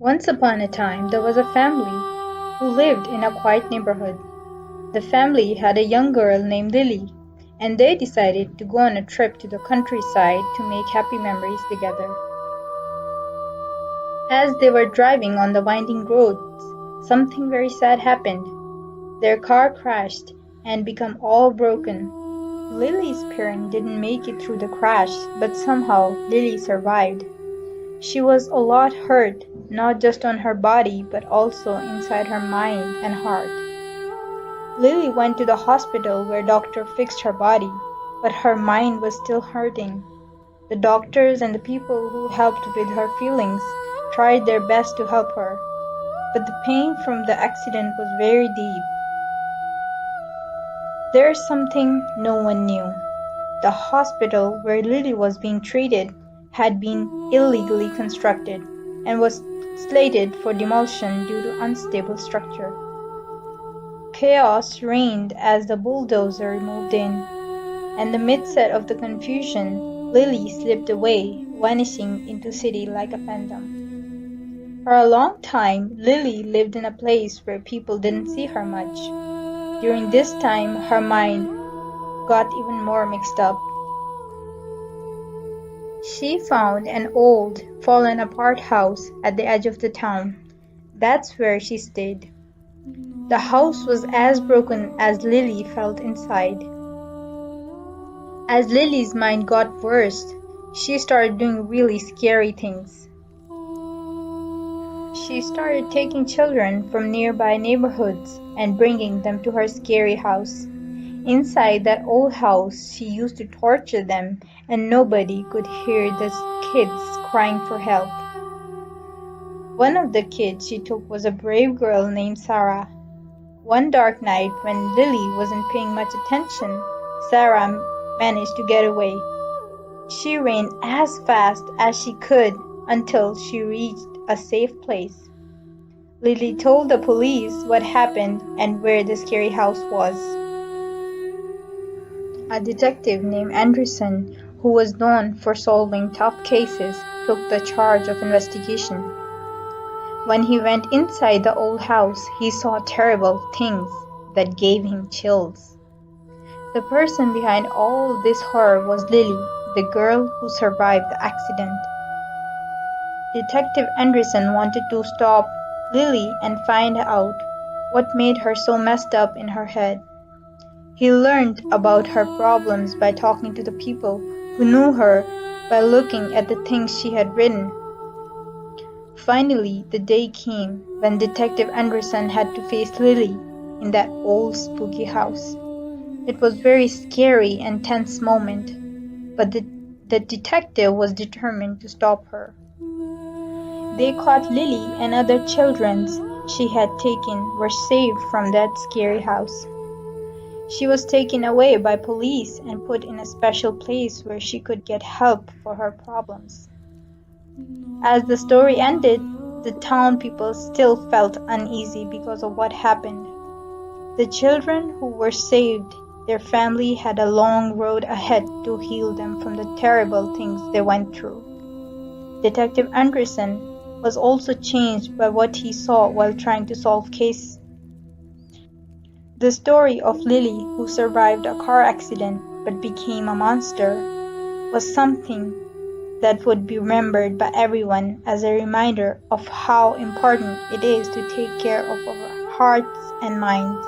Once upon a time, there was a family who lived in a quiet neighborhood. The family had a young girl named Lily, and they decided to go on a trip to the countryside to make happy memories together. As they were driving on the winding roads, something very sad happened. Their car crashed and became all broken. Lily's parents didn't make it through the crash, but somehow Lily survived. She was a lot hurt, not just on her body, but also inside her mind and heart. Lily went to the hospital where doctor fixed her body, but her mind was still hurting. The doctors and the people who helped with her feelings tried their best to help her, but the pain from the accident was very deep. There's something no one knew. The hospital where Lily was being treated had been illegally constructed and was slated for demolition due to unstable structure. Chaos reigned as the bulldozer moved in. In the midst of the confusion, Lily slipped away, vanishing into city like a phantom. For a long time, Lily lived in a place where people didn't see her much. During this time, her mind got even more mixed up. She found an old, fallen apart house at the edge of the town. That's where she stayed. The house was as broken as Lily felt inside. As Lily's mind got worse, she started doing really scary things. She started taking children from nearby neighborhoods and bringing them to her scary house. Inside that old house, she used to torture them, and nobody could hear the kids crying for help. One of the kids she took was a brave girl named Sarah. One dark night, when Lily wasn't paying much attention, Sarah managed to get away. She ran as fast as she could until she reached a safe place. Lily told the police what happened and where the scary house was. A detective named Anderson, who was known for solving tough cases, took the charge of investigation. When he went inside the old house, he saw terrible things that gave him chills. The person behind all this horror was Lily, the girl who survived the accident. Detective Anderson wanted to stop Lily and find out what made her so messed up in her head. He learned about her problems by talking to the people who knew her, by looking at the things she had written. Finally, the day came when Detective Anderson had to face Lily in that old spooky house. It was a very scary and tense moment, but the detective was determined to stop her. They caught Lily, and other children she had taken were saved from that scary house. She was taken away by police and put in a special place where she could get help for her problems. As the story ended, the town people still felt uneasy because of what happened. The children who were saved, their family had a long road ahead to heal them from the terrible things they went through. Detective Anderson was also changed by what he saw while trying to solve cases. The story of Lily, who survived a car accident but became a monster, was something that would be remembered by everyone as a reminder of how important it is to take care of our hearts and minds.